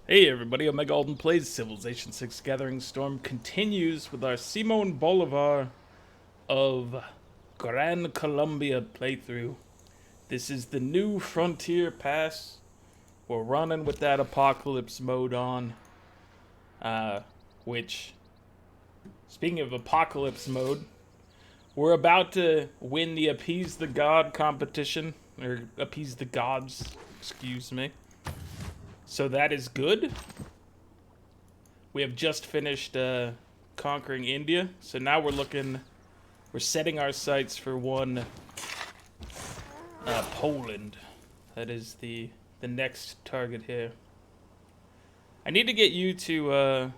Hey everybody, Omega Alden plays Civilization 6 Gathering Storm continues with our Simon Bolivar of Gran Colombia playthrough. This is the new Frontier Pass. We're running with that Apocalypse mode on. Which, speaking of Apocalypse mode, we're about to win the Appease the God competition. Or Appease the Gods, excuse me. So that is good. We have just finished conquering India, so now we're setting our sights for Poland. That is the next target here. I need to get you to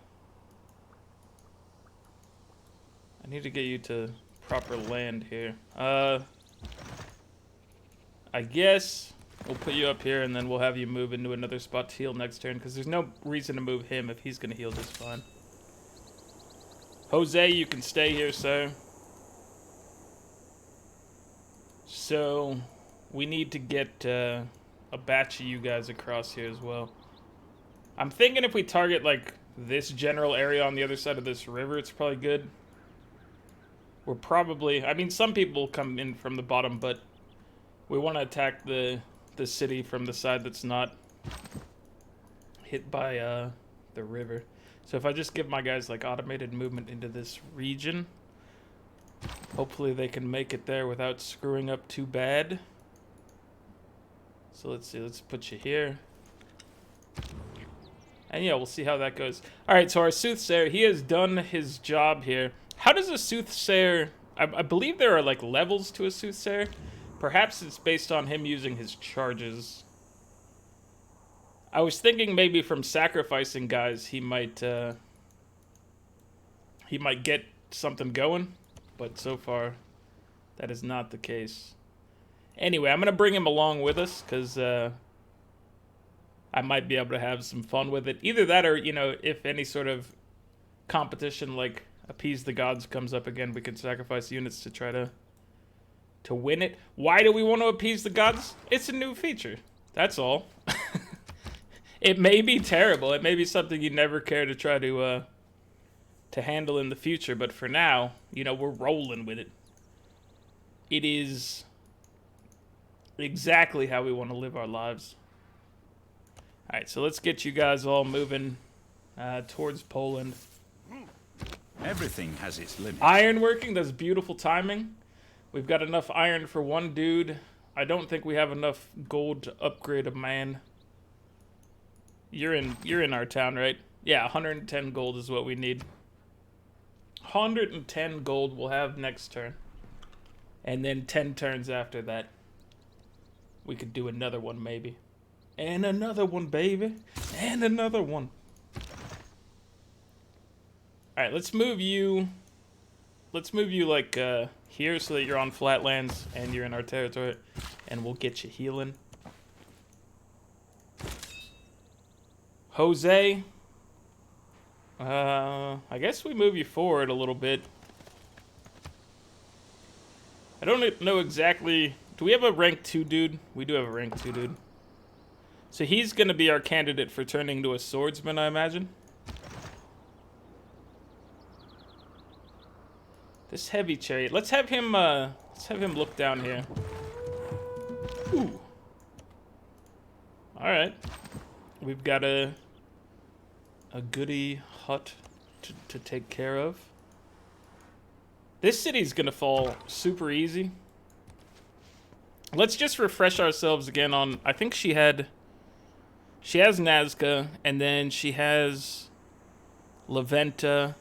proper land here. I guess we'll put you up here, and then we'll have you move into another spot to heal next turn, because there's no reason to move him if he's going to heal just fine. Jose, you can stay here, sir. So, we need to get a batch of you guys across here as well. I'm thinking if we target, like, this general area on the other side of this river, it's probably good. We're probably... I mean, some people come in from the bottom, but we want to attack the city from the side that's not hit by the river. So if I just give my guys like automated movement into this region, hopefully they can make it there without screwing up too bad. So let's see, let's put you here. And yeah, we'll see how that goes. Alright, so our soothsayer, he has done his job here. How does a soothsayer... I believe there are like levels to a soothsayer. Perhaps it's based on him using his charges. I was thinking maybe from sacrificing guys he might get something going, but so far that is not the case. Anyway, I'm gonna bring him along with us because I might be able to have some fun with it. Either that, or if any sort of competition like Appease the Gods comes up again, we can sacrifice units to try to win it. Why do we want to appease the gods? It's a new feature. That's all. It may be terrible. It may be something you never care to try to handle in the future. But for now, we're rolling with it. It is exactly how we want to live our lives. All right, so let's get you guys all moving towards Poland. Everything has its limits. Ironworking, that's beautiful timing. We've got enough iron for one dude. I don't think we have enough gold to upgrade a man. You're in our town, right? Yeah, 110 gold is what we need. 110 gold we'll have next turn. And then 10 turns after that. We could do another one maybe. And another one, baby. And another one. Alright, let's move you like here so that you're on flatlands and you're in our territory, and we'll get you healing. Jose, I guess we move you forward a little bit. I don't know exactly. Do we have a rank 2 dude? We do have a rank 2 dude. So he's gonna be our candidate for turning into a swordsman, I imagine. This heavy chariot. Let's have him look down here. Ooh. Alright. We've got a goody hut to take care of. This city's gonna fall super easy. Let's just refresh ourselves again on... I think she has Nazca, and then she has Leventa.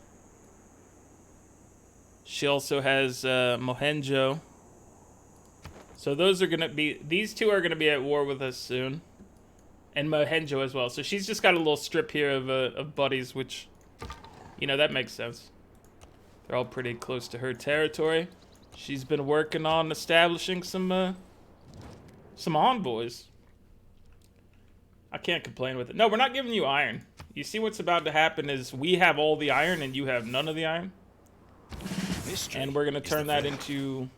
She also has Mohenjo. So those are gonna be... These two are gonna be at war with us soon. And Mohenjo as well. So she's just got a little strip here of buddies, which... that makes sense. They're all pretty close to her territory. She's been working on establishing some envoys. I can't complain with it. No, we're not giving you iron. You see what's about to happen is we have all the iron and you have none of the iron. And we're going to turn that into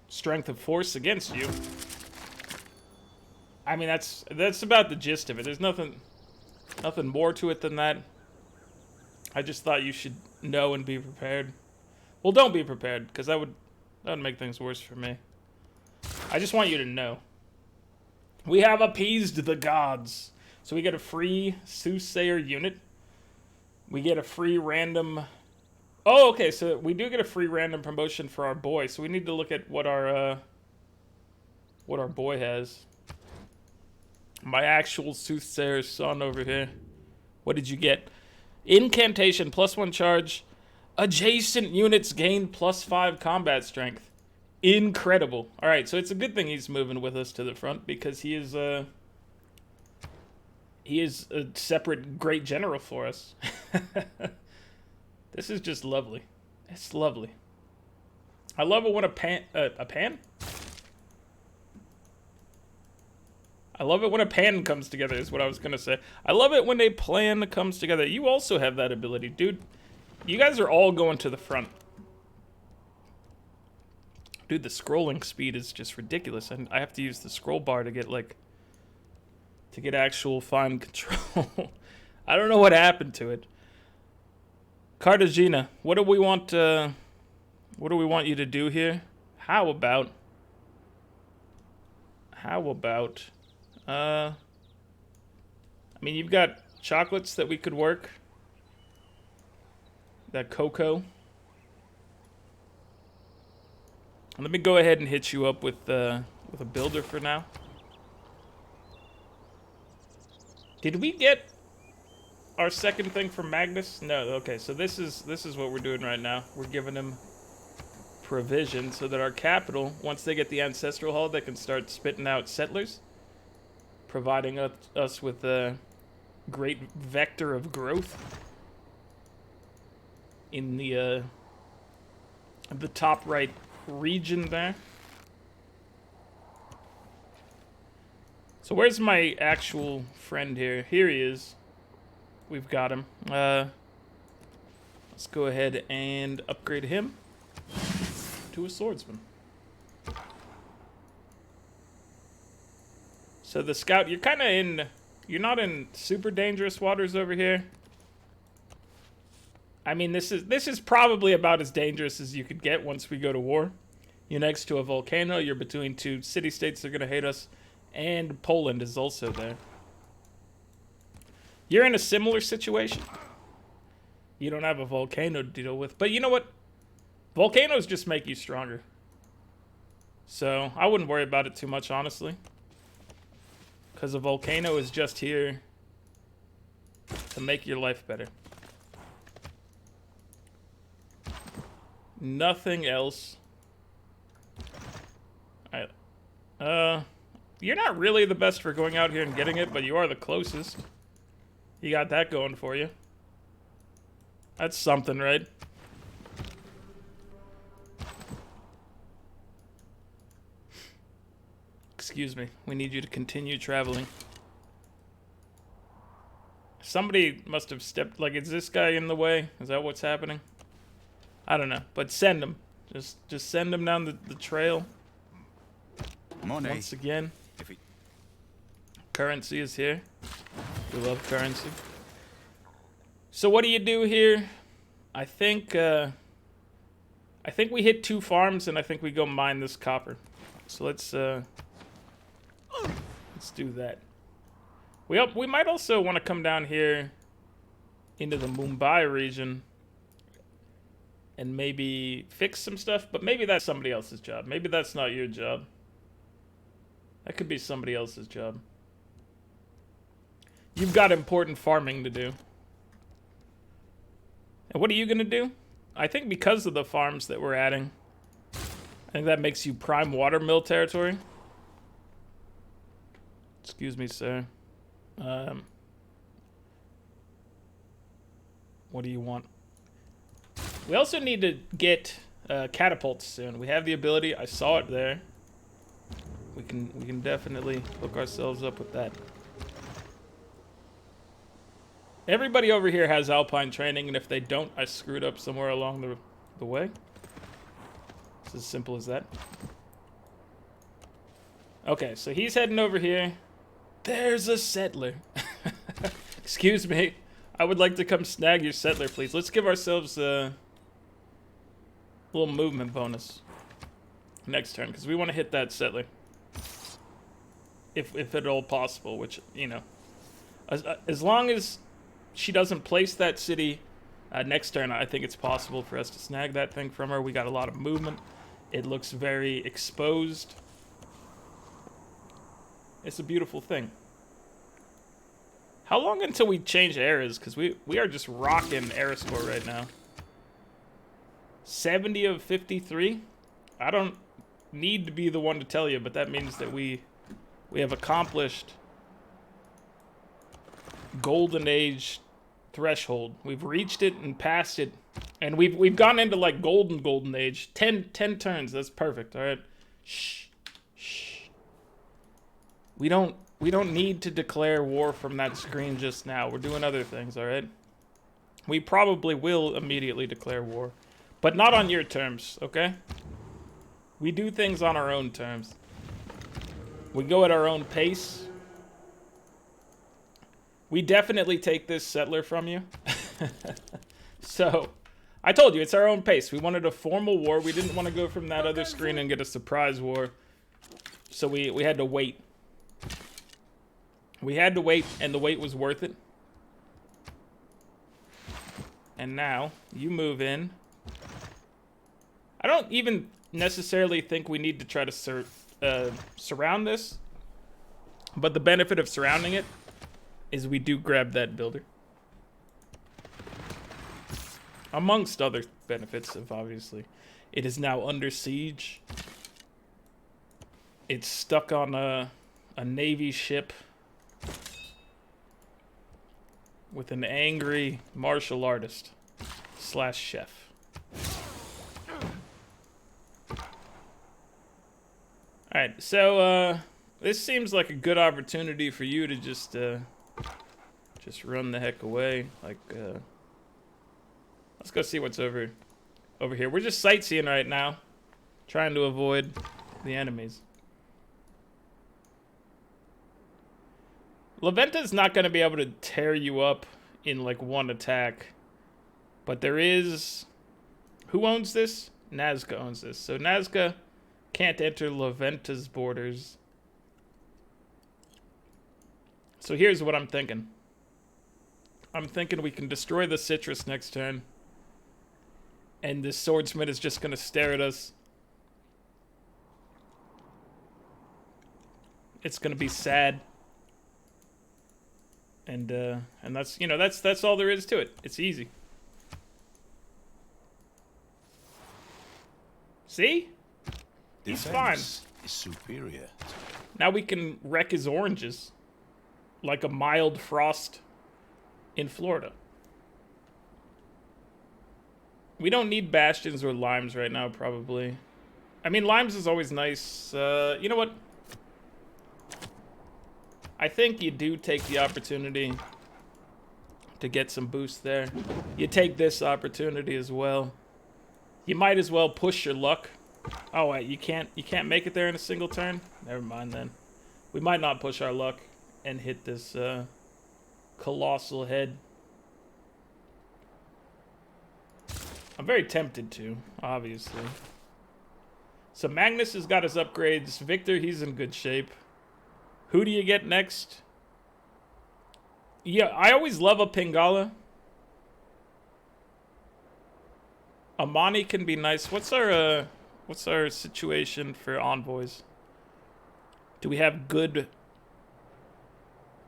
strength of force against you. I mean, that's about the gist of it. There's nothing Nothing more to it than that. I just thought you should know and be prepared. Well, don't be prepared, because that would make things worse for me. I just want you to know. We have appeased the gods. So we get a free soothsayer unit. We get a free random... Oh, okay, so we do get a free random promotion for our boy. So we need to look at what our boy has. My actual soothsayer's son over here. What did you get? Incantation, +1 charge. Adjacent units gain +5 combat strength. Incredible. Alright, so it's a good thing he's moving with us to the front, because he is a separate great general for us. This is just lovely. It's lovely. I love it when a pan? I love it when a pan comes together, is what I was going to say. I love it when a plan comes together. You also have that ability. Dude, you guys are all going to the front. Dude, the scrolling speed is just ridiculous. And I have to use the scroll bar to get, like, to get actual fine control. I don't know what happened to it. Cartagena, what do we want you to do here? How about... I mean, you've got chocolates that we could work. That cocoa. Let me go ahead and hit you up with a builder for now. Did we get our second thing from Magnus? No. Okay, so this is what we're doing right now. We're giving him provision so that our capital, once they get the ancestral hall, they can start spitting out settlers, providing us with a great vector of growth in the top right region there. So where's my actual friend here? Here he is. We've got him. Let's go ahead and upgrade him to a swordsman. So the scout, you're kind of in... You're not in super dangerous waters over here. I mean, this is probably about as dangerous as you could get once we go to war. You're next to a volcano. You're between two city-states that are going to hate us. And Poland is also there. You're in a similar situation. You don't have a volcano to deal with. But you know what? Volcanoes just make you stronger. So I wouldn't worry about it too much, honestly. Because a volcano is just here to make your life better. Nothing else. You're not really the best for going out here and getting it, but you are the closest. You got that going for you. That's something, right? Excuse me. We need you to continue traveling. Somebody must have stepped... Like, is this guy in the way? Is that what's happening? I don't know. But send him. Just send him down the trail. Monet. Once again. Currency is here. We love currency. So what do you do here? I think we hit 2 farms, and I think we go mine this copper. So let's do that. We might also want to come down here into the Mumbai region and maybe fix some stuff, but maybe that's somebody else's job. Maybe that's not your job. That could be somebody else's job. You've got important farming to do. And what are you going to do? I think because of the farms that we're adding, I think that makes you prime watermill territory. Excuse me, sir. What do you want? We also need to get catapults soon. We have the ability. I saw it there. We can definitely hook ourselves up with that. Everybody over here has alpine training, and if they don't, I screwed up somewhere along the way. It's as simple as that. Okay, so he's heading over here. There's a settler. Excuse me. I would like to come snag your settler, please. Let's give ourselves a little movement bonus next turn, because we want to hit that settler. If at all possible, which, you know. As long as she doesn't place that city next turn, I think it's possible for us to snag that thing from her. We got a lot of movement. It looks very exposed. It's a beautiful thing. How long until we change eras? Because we are just rocking era score right now. 70 of 53. I don't need to be the one to tell you, but that means that we have accomplished golden age threshold. We've reached it and passed it, and we've gone into like golden age. 10 turns. That's perfect. All right. Shh. We don't need to declare war from that screen just now. We're doing other things, all right? We probably will immediately declare war, but not on your terms, okay? We do things on our own terms. We go at our own pace. We definitely take this settler from you. So, I told you, it's our own pace. We wanted a formal war. We didn't want to go from that other screen and get a surprise war. So we had to wait. We had to wait, and the wait was worth it. And now, you move in. I don't even necessarily think we need to try to surround this. But the benefit of surrounding it is we do grab that builder. Amongst other benefits of, obviously. It is now under siege. It's stuck on a Navy ship with an angry martial artist / chef. Alright, so this seems like a good opportunity for you to just run the heck away. Like, let's go see what's over here. We're just sightseeing right now, trying to avoid the enemies. Laventa's not going to be able to tear you up in, like, one attack. But there is... Who owns this? Nazca owns this. So Nazca can't enter Laventa's borders. So here's what I'm thinking. I'm thinking we can destroy the citrus next turn. And this swordsman is just going to stare at us. It's going to be sad. And that's, you know, that's all there is to it. It's easy. See? He's fine. Is superior. Now we can wreck his oranges. Like a mild frost in Florida. We don't need bastions or limes right now, probably. I mean, limes is always nice. You know what? I think you do take the opportunity to get some boost there. You take this opportunity as well. You might as well push your luck. Oh wait, you can't make it there in a single turn? Never mind then. We might not push our luck and hit this colossal head. I'm very tempted to, obviously. So Magnus has got his upgrades. Victor, he's in good shape. Who do you get next? Yeah, I always love a Pingala. Amani can be nice. What's our situation for envoys? Do we have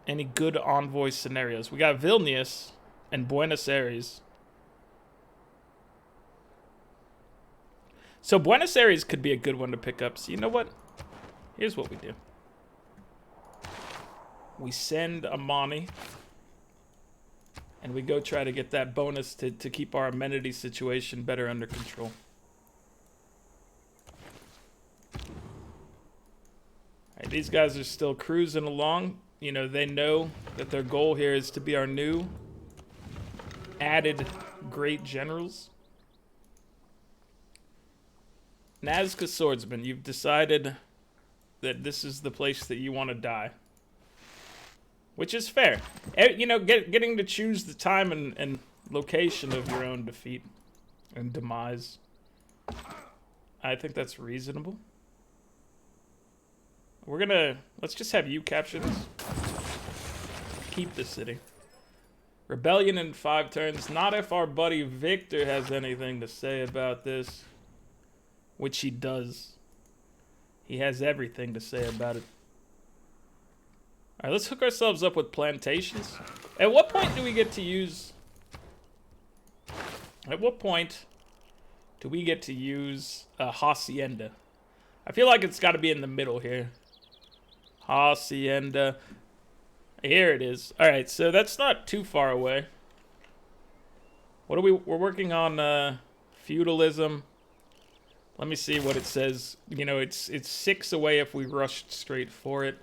any good envoy scenarios? We got Vilnius and Buenos Aires. So Buenos Aires could be a good one to pick up. So you know what? Here's what we do. We send Amani. And we go try to get that bonus to keep our amenity situation better under control. Alright, these guys are still cruising along. You know, they know that their goal here is to be our new added great generals. Nazca Swordsman, you've decided that this is the place that you want to die. which is fair. You know, getting to choose the time and location of your own defeat and demise. I think that's reasonable. Let's just have you capture this. Keep the city. Rebellion in 5 turns. Not if our buddy Victor has anything to say about this. Which he does. He has everything to say about it. Alright, let's hook ourselves up with plantations. At what point do we get to use... At what point do we get to use a hacienda? I feel like it's got to be in the middle here. Hacienda. Here it is. Alright, so that's not too far away. What are we're working on feudalism. Let me see what it says. You know, it's 6 away if we rushed straight for it.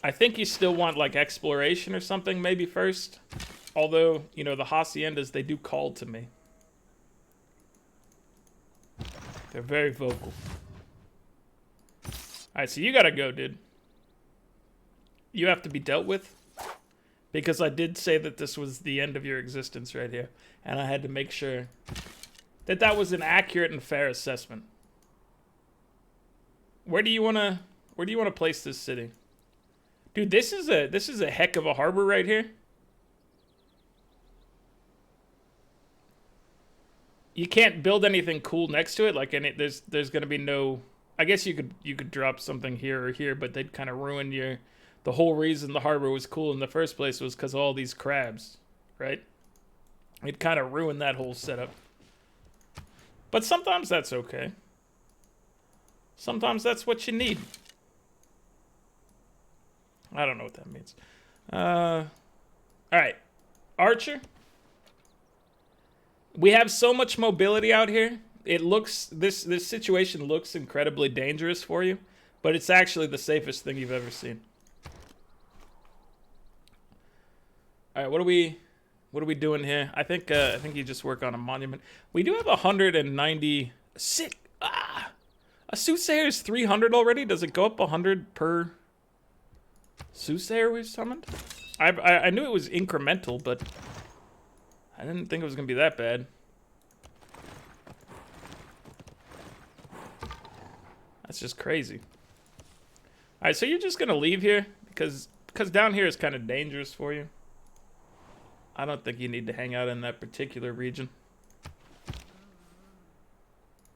I think you still want like exploration or something maybe first. Although, you know, the haciendas, they do call to me. They're very vocal. Alright, so you gotta go, dude. You have to be dealt with. Because I did say that this was the end of your existence right here. And I had to make sure that that was an accurate and fair assessment. Where do you wanna place this city? Dude, this is a heck of a harbor right here. You can't build anything cool next to it. Like, there's gonna be no. I guess you could drop something here or here, but they'd kind of ruin your. The whole reason the harbor was cool in the first place was because of all these crabs, right? It kind of ruined that whole setup. But sometimes that's okay. Sometimes that's what you need. I don't know what that means. All right, Archer. We have so much mobility out here. It looks this situation looks incredibly dangerous for you, but it's actually the safest thing you've ever seen. All right, what are we doing here? I think you just work on a monument. We do have 190 sick. A soothsayer is 300 already. Does it go up 100 per soothsayer we've summoned? I knew it was incremental, but I didn't think it was gonna be that bad. That's just crazy. All right, so you're just gonna leave here because down here is kind of dangerous for you. I don't think you need to hang out in that particular region.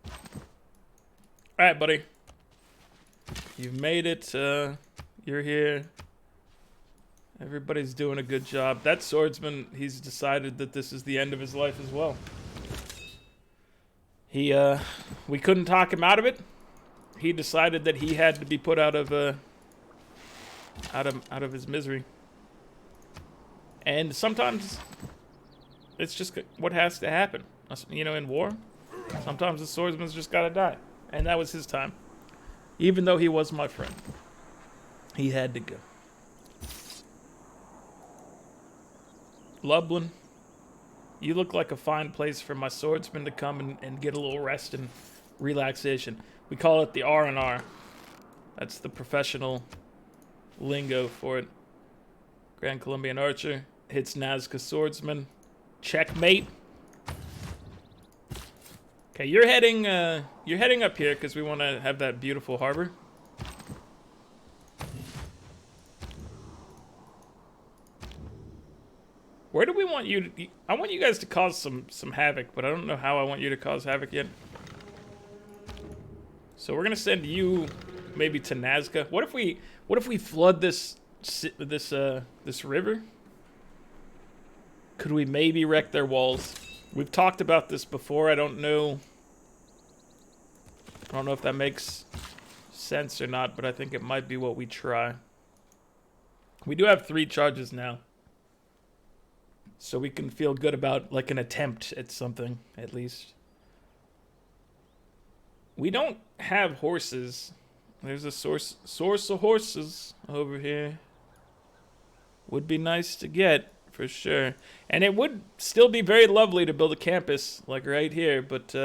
All right, buddy. You've made it. You're here. Everybody's doing a good job. That swordsman, he's decided that this is the end of his life as well. We couldn't talk him out of it. He decided that he had to be put out of his misery. And sometimes it's just what has to happen. You know, in war, sometimes the swordsman's just gotta die. And that was his time. Even though he was my friend. He had to go. Lublin, you look like a fine place for my swordsman to come and get a little rest and relaxation. We call it the R&R. That's the professional lingo for it. Gran Colombian archer hits Nazca swordsman. Checkmate. Okay, you're heading up here because we want to have that beautiful harbor. Where do we want you to... I want you guys to cause some havoc, but I don't know how I want you to cause havoc yet. So we're gonna send you maybe to Nazca. What if we flood this river? Could we maybe wreck their walls? We've talked about this before. I don't know if that makes sense or not, but I think it might be what we try. We do have 3 charges now. So we can feel good about, like, an attempt at something, at least. We don't have horses. There's a source of horses over here. Would be nice to get, for sure. And it would still be very lovely to build a campus, like right here, but,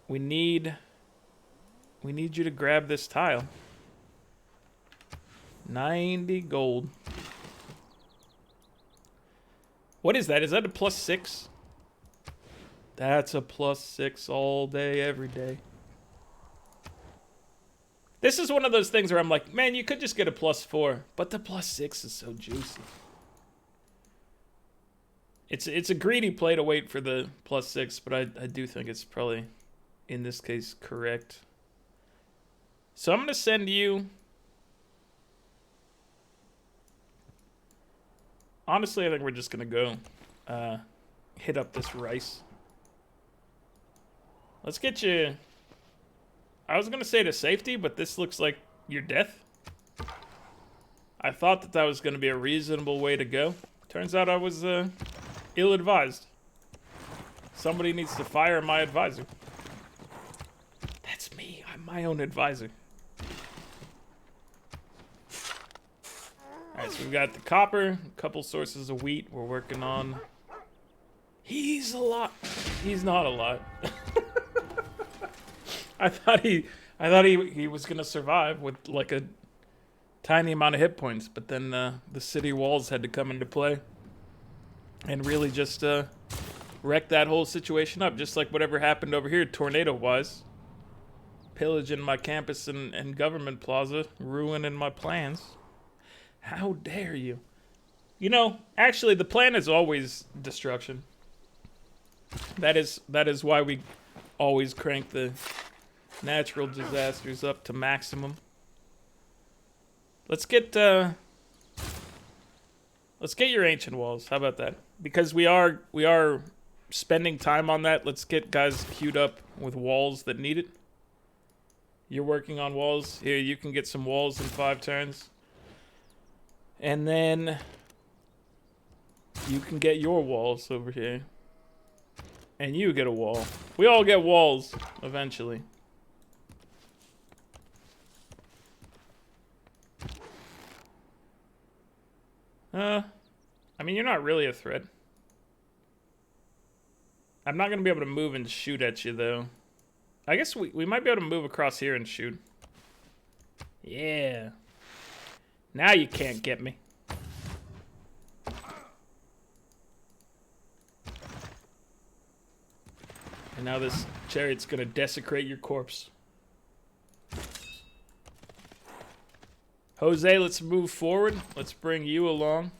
we need you to grab this tile. 90 gold. What is that? Is that a +6? That's a +6 all day, every day. This is one of those things where I'm like, man, you could just get a +4, but the +6 is so juicy. It's a greedy play to wait for the +6, but I do think it's probably, in this case, correct. So I'm going to send you... Honestly, I think we're just going to go hit up this rice. Let's get you... I was going to say to safety, but this looks like your death. I thought that that was going to be a reasonable way to go. Turns out I was ill-advised. Somebody needs to fire my advisor. That's me. I'm my own advisor. Alright, so we've got the copper, a couple sources of wheat we're working on. He's a lot. He's not a lot. I thought he was gonna survive with like a tiny amount of hit points, but then the city walls had to come into play and really just wreck that whole situation up, just like whatever happened over here tornado-wise. Pillaging my campus and government plaza, ruining my plans. How dare you? You know, actually, the plan is always destruction. That is why we always crank the natural disasters up to maximum. Let's get your ancient walls. How about that? Because we are spending time on that. Let's get guys queued up with walls that need it. You're working on walls. Here, you can get some walls in 5 turns. And then you can get your walls over here. And you get a wall. We all get walls eventually. I mean, you're not really a threat. I'm not going to be able to move and shoot at you, though. I guess we might be able to move across here and shoot. Yeah. Now you can't get me. And now this chariot's going to desecrate your corpse. Jose, let's move forward. Let's bring you along.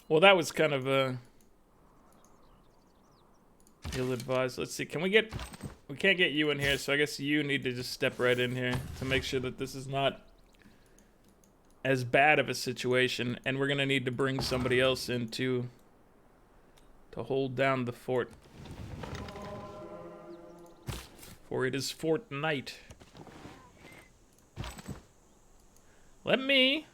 Well, that was kind of ill-advised. Let's see. Can we get... We can't get you in here, so I guess you need to just step right in here to make sure that this is not as bad of a situation. And we're going to need to bring somebody else in to hold down the fort. For it is Fort Night. Let me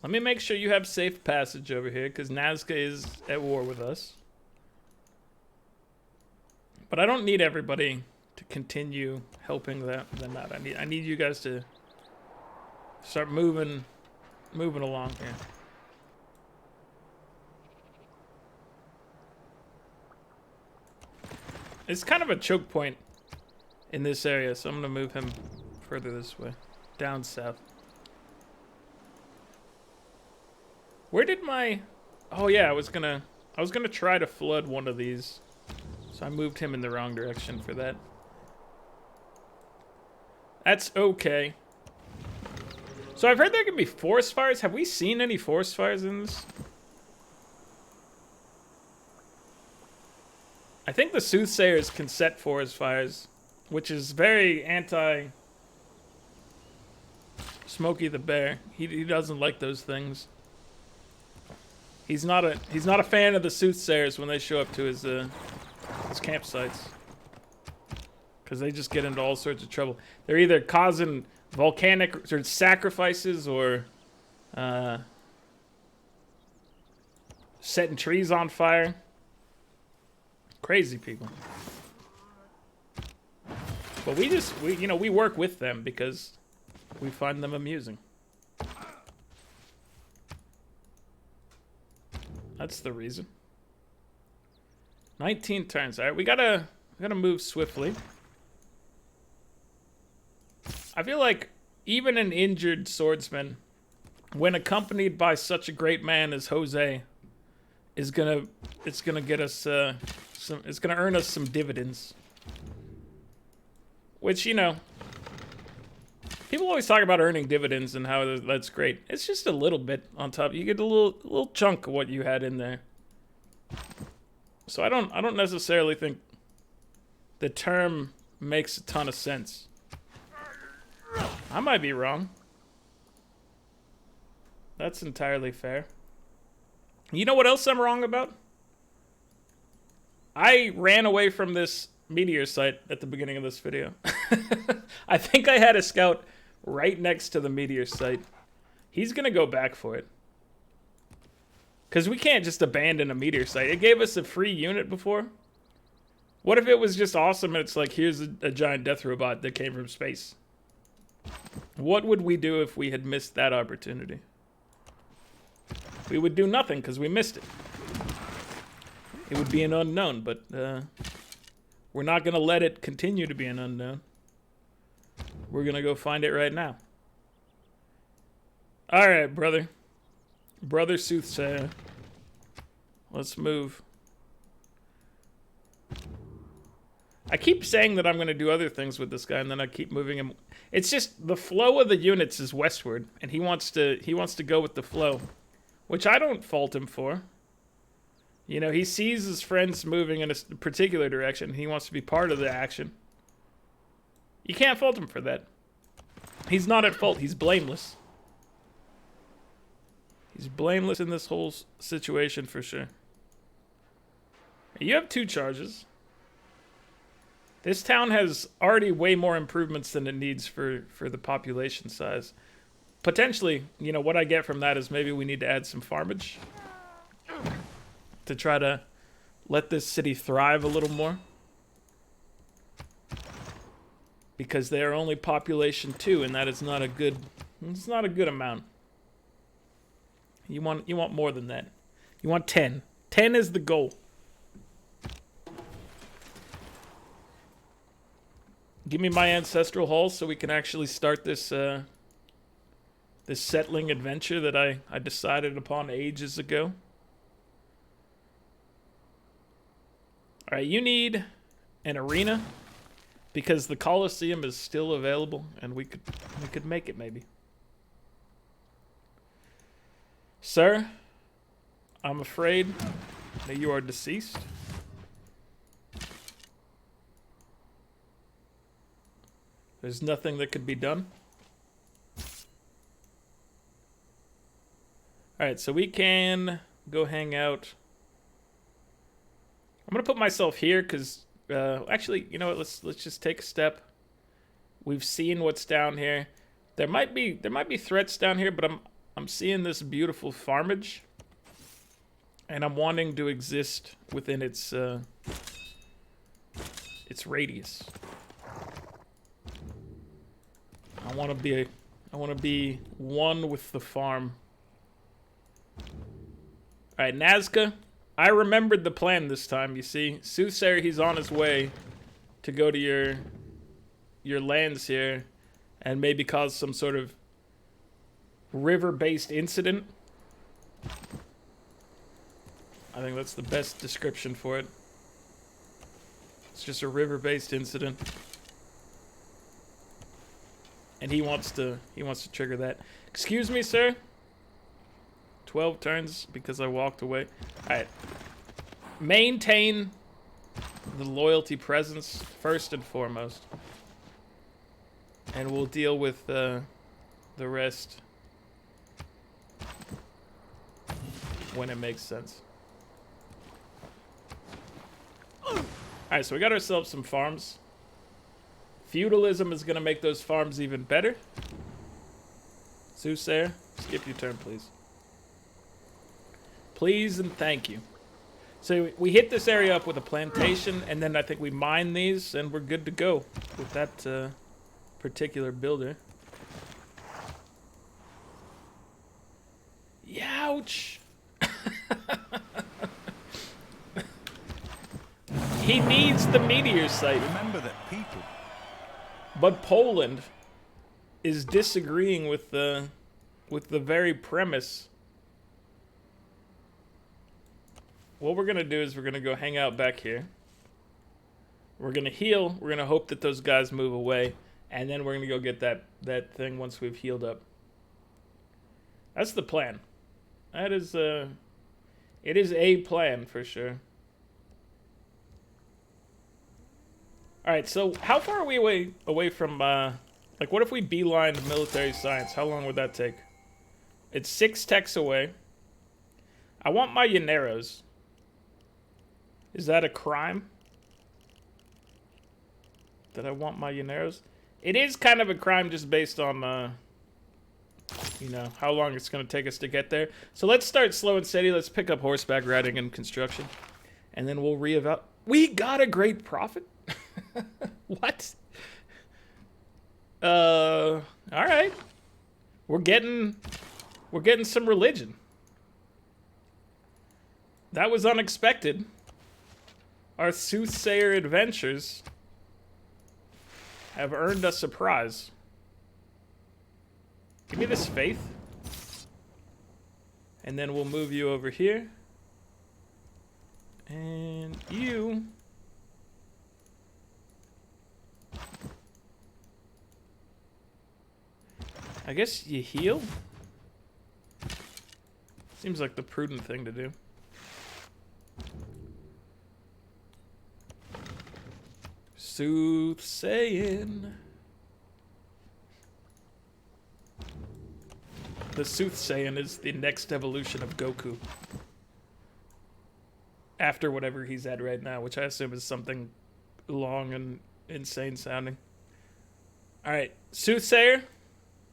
make sure you have safe passage over here, because Nazca is at war with us. But I don't need everybody to continue helping them out. I need you guys to start moving along here. It's kind of a choke point in this area, so I'm gonna move him further this way, down south. Where did my... Oh yeah, I was gonna try to flood one of these, so I moved him in the wrong direction for that. That's okay. So I've heard there can be forest fires. Have we seen any forest fires in this? I think the soothsayers can set forest fires, which is very anti Smokey the Bear. He doesn't like those things. He's not a fan of the soothsayers when they show up to his campsites, because they just get into all sorts of trouble. They're either causing volcanic sort of sacrifices or setting trees on fire. Crazy people. But we work with them because we find them amusing. That's the reason. 19 turns. All right, we gotta move swiftly. I feel like even an injured swordsman, when accompanied by such a great man as Jose, it's gonna get us it's gonna earn us some dividends. Which, you know, people always talk about earning dividends and how that's great. It's just a little bit on top. You get a little chunk of what you had in there. So I don't necessarily think the term makes a ton of sense. I might be wrong. That's entirely fair. You know what else I'm wrong about? I ran away from this meteor site at the beginning of this video. I think I had a scout right next to the meteor site. He's gonna go back for it. Because we can't just abandon a meteor site. It gave us a free unit before. What if it was just awesome and it's like, here's a giant death robot that came from space? What would we do if we had missed that opportunity? We would do nothing because we missed it. It would be an unknown, but we're not going to let it continue to be an unknown. We're going to go find it right now. Alright, brother. Brother Soothsayer. Let's move. I keep saying that I'm going to do other things with this guy, and then I keep moving him. It's just the flow of the units is westward, and he wants to go with the flow, which I don't fault him for. You know, he sees his friends moving in a particular direction, and he wants to be part of the action. You can't fault him for that. He's not at fault. He's blameless. He's blameless in this whole situation for sure. You have 2 charges. This town has already way more improvements than it needs for the population size. Potentially, you know, what I get from that is maybe we need to add some farmage to try to let this city thrive a little more. Because they are only population 2, and that is not a good, it's not a good amount. You want more than that. You want 10. 10 is the goal. Give me my ancestral hall so we can actually start this this settling adventure that I decided upon ages ago. Alright, you need an arena because the Colosseum is still available and we could make it maybe. Sir, I'm afraid that you are deceased. There's nothing that could be done. Alright, so we can go hang out. I'm gonna put myself here because actually, you know what, let's just take a step. We've seen what's down here. There might be threats down here, but I'm seeing this beautiful farmage. And I'm wanting to exist within its radius. I want to be one with the farm. All right, Nazca, I remembered the plan this time, you see. Soothsayer, he's on his way to go to your lands here and maybe cause some sort of river-based incident. I think that's the best description for it. It's just a river-based incident. And he wants to trigger that. Excuse me, sir. 12 turns because I walked away. Alright. Maintain the loyalty presence first and foremost. And we'll deal with the rest when it makes sense. Alright, so we got ourselves some farms. Feudalism is going to make those farms even better. Soothsayer, skip your turn, please. Please and thank you. So we hit this area up with a plantation, and then I think we mine these, and we're good to go with that particular builder. Youch! He needs the meteor site. Remember that people. But Poland is disagreeing with the very premise. What we're gonna do is we're gonna go hang out back here. We're gonna heal. We're gonna hope that those guys move away, and then we're gonna go get that thing once we've healed up. That's the plan. That is it is a plan for sure. All right, so how far are we away from like what if we beelined military science? How long would that take? It's 6 techs away. I want my Llaneros. Is that a crime? That I want my Llaneros? It is kind of a crime just based on, you know, how long it's going to take us to get there. So let's start slow and steady. Let's pick up horseback riding and construction. And then we'll reevaluate. We got a great profit? What? All right. We're getting some religion. That was unexpected. Our soothsayer adventures have earned us a prize. Give me this faith. And then we'll move you over here. And you... I guess you heal? Seems like the prudent thing to do. Soothsaying. The soothsaying is the next evolution of Goku. After whatever he's at right now, which I assume is something long and insane sounding. Alright, Soothsayer.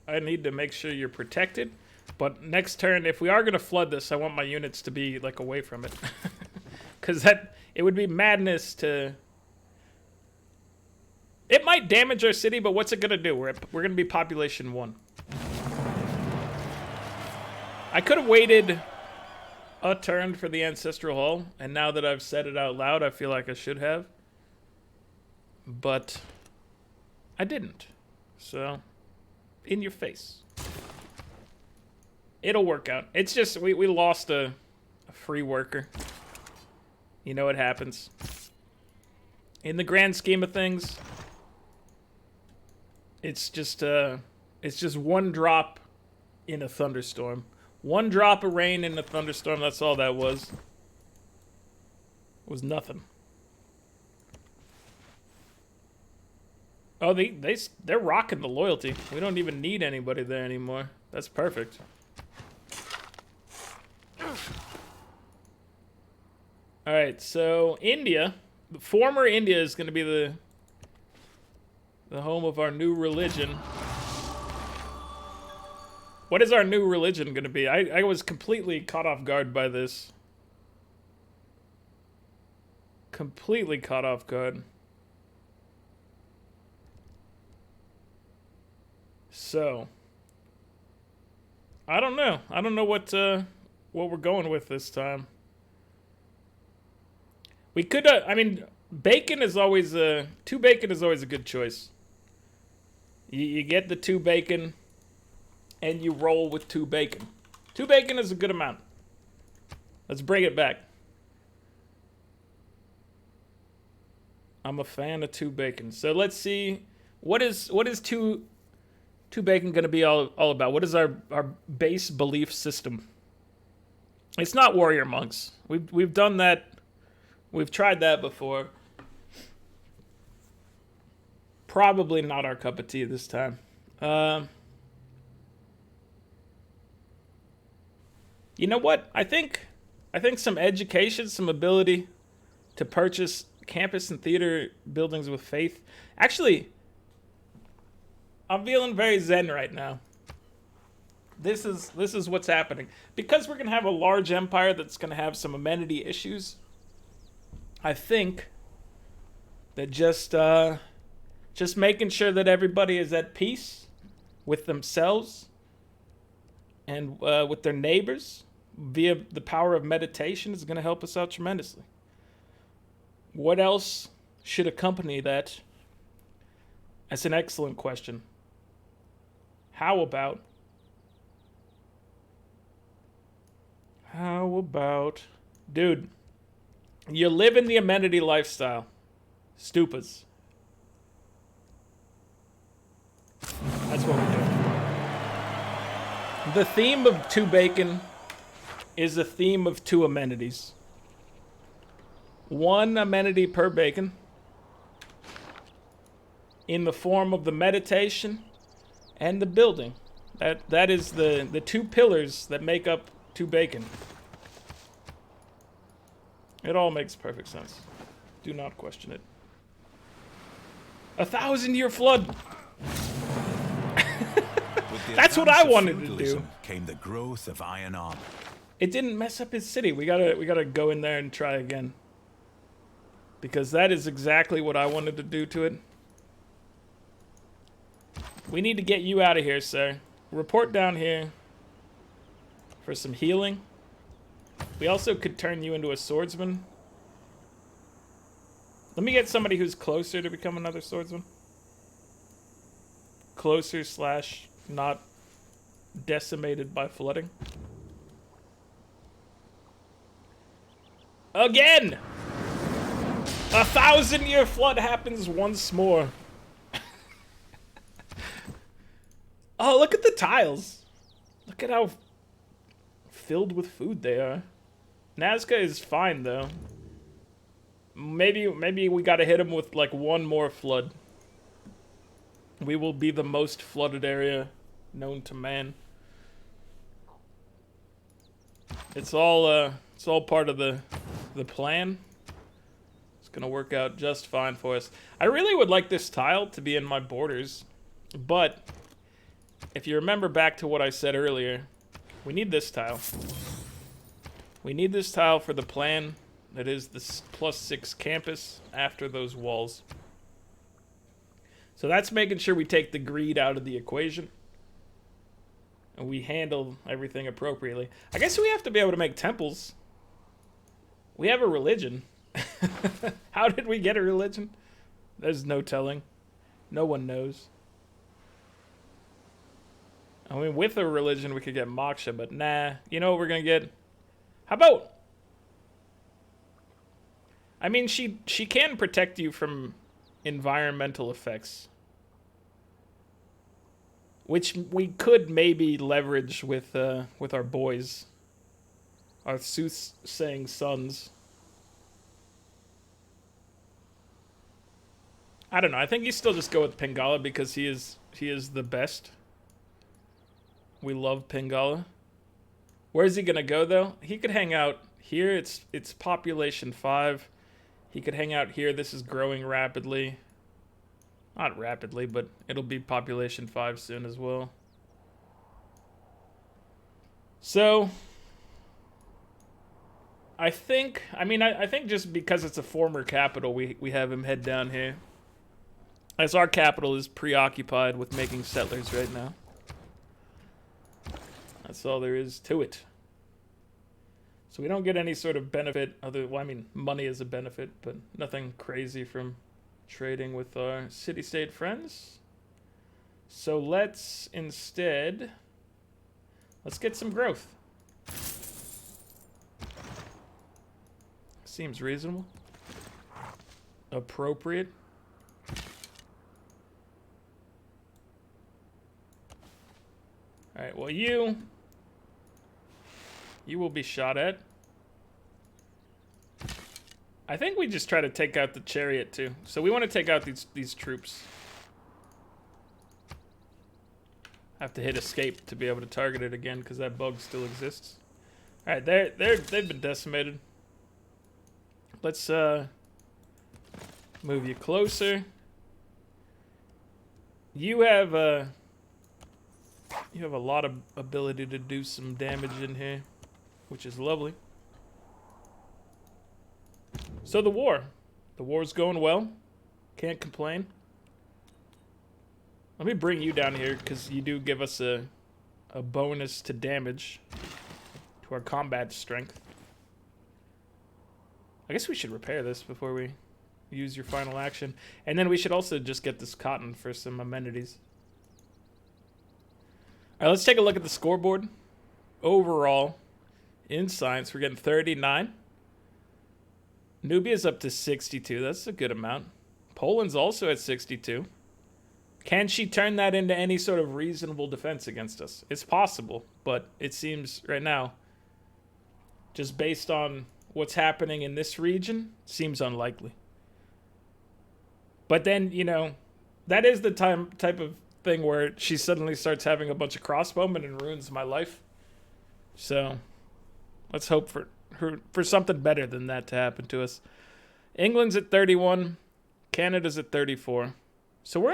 I need to make sure you're protected. But next turn, if we are going to flood this, I want my units to be, like, away from it. Because it would be madness to... It might damage our city, but what's it going to do? We're going to be population 1. I could have waited a turn for the Ancestral Hall, and now that I've said it out loud, I feel like I should have. But I didn't. So, in your face. It'll work out. It's just, we lost a free worker. You know what happens. In the grand scheme of things, it's just one drop in a thunderstorm. One drop of rain in a thunderstorm, that's all that was. It was nothing. Oh, they're rocking the loyalty. We don't even need anybody there anymore. That's perfect. Alright, so India. The former India is going to be the home of our new religion. What is our new religion going to be? I was completely caught off guard by this. Completely caught off guard. So, I don't know. I don't know what we're going with this time. We could, I mean, bacon is always 2 bacon is always a good choice. You get the 2 bacon, and you roll with 2 bacon. 2 bacon is a good amount. Let's bring it back. I'm a fan of 2 bacon. So let's see, what is 2 bacon going to be all about? What is our base belief system? It's not warrior monks. We've done that. We've tried that before. Probably not our cup of tea this time. You know what? I think some education, some ability to purchase campus and theater buildings with faith. Actually, I'm feeling very zen right now. This is what's happening. Because we're going to have a large empire that's going to have some amenity issues, I think that just making sure that everybody is at peace with themselves and with their neighbors via the power of meditation is going to help us out tremendously. What else should accompany that? That's an excellent question. How about... Dude, you live in the amenity lifestyle. Stupas. That's what we're doing. The theme of 2 bacon is a theme of 2 amenities. 1 amenity per bacon in the form of the meditation and the building. That is the 2 pillars that make up 2 bacon. It all makes perfect sense. Do not question it. 1,000-year flood. That's what I wanted to do. Came the growth of iron armor. It didn't mess up his city. We gotta go in there and try again. Because that is exactly what I wanted to do to it. We need to get you out of here, sir. Report down here for some healing. We also could turn you into a swordsman. Let me get somebody who's closer to become another swordsman. Closer / not decimated by flooding. Again! 1,000-year flood happens once more. Oh, look at the tiles. Look at how filled with food they are. Nazca is fine, though. Maybe we gotta hit him with, like, 1 more flood. We will be the most flooded area known to man. It's all part of the plan. It's gonna work out just fine for us. I really would like this tile to be in my borders, but if you remember back to what I said earlier, we need this tile. We need this tile for the plan that is the +6 campus after those walls. So that's making sure we take the greed out of the equation. And we handle everything appropriately. I guess we have to be able to make temples. We have a religion. How did we get a religion? There's no telling. No one knows. I mean, with a religion, we could get moksha, but nah. You know what we're gonna get? How about... I mean, she can protect you from environmental effects. Which we could maybe leverage with our boys. Our soothsaying sons. I don't know. I think you still just go with Pingala because he is the best. We love Pingala. Where's he gonna go though? He could hang out here. It's population 5. He could hang out here. This is growing rapidly. Not rapidly, but it'll be population 5 soon as well. So I think just because it's a former capital, we have him head down here. As our capital is preoccupied with making settlers right now. That's all there is to it. So we don't get any sort of benefit well, I mean, money is a benefit, but nothing crazy from trading with our city-state friends. So let's instead... let's get some growth. Seems reasonable. Appropriate. Alright, well you will be shot at. I think we just try to take out the chariot too. So we want to take out these troops. Have to hit escape to be able to target it again because that bug still exists. Alright, they've been decimated. Let's move you closer. You have a lot of ability to do some damage in here, which is lovely. So the war's going well. Can't complain. Let me bring you down here because you do give us a bonus to damage to our combat strength. I guess we should repair this before we use your final action. And then we should also just get this cotton for some amenities. right, let's take a look at the scoreboard. Overall, in science, we're getting 39. Nubia's up to 62. That's a good amount. Poland's also at 62. Can she turn that into any sort of reasonable defense against us? It's possible, but it seems right now, just based on what's happening in this region, seems unlikely. But then, you know, that is the type of thing where she suddenly starts having a bunch of crossbowmen and ruins my life. So let's hope for something better than that to happen to us. England's at 31. Canada's at 34. So we're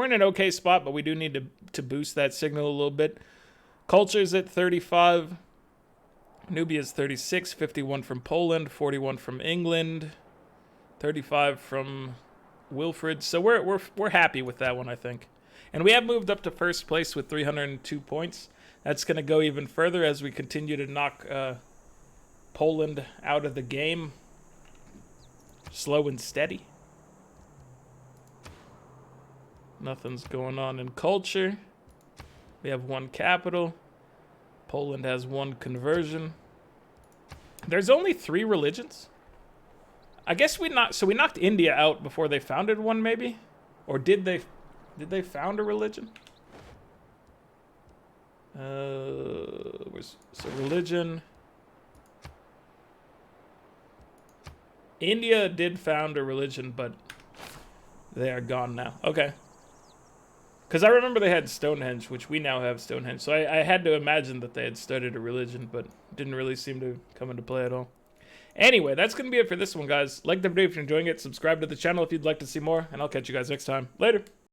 in an okay spot, but we do need to boost that signal a little bit. Culture's at 35. Nubia's 36. 51 from Poland. 41 from England. 35 from Wilfred. So we're happy with that one, I think. And we have moved up to first place with 302 points. That's going to go even further as we continue to knock Poland out of the game. Slow and steady. Nothing's going on in culture. We have one capital. Poland has one conversion. There's only 3 religions. I guess we knocked India out before they founded one, maybe? Or did they found a religion? So religion. India did found a religion, but they are gone now. Okay. Because I remember they had Stonehenge, which we now have Stonehenge. So I had to imagine that they had started a religion, but didn't really seem to come into play at all. Anyway, that's going to be it for this one, guys. Like the video if you're enjoying it. Subscribe to the channel if you'd like to see more. And I'll catch you guys next time. Later.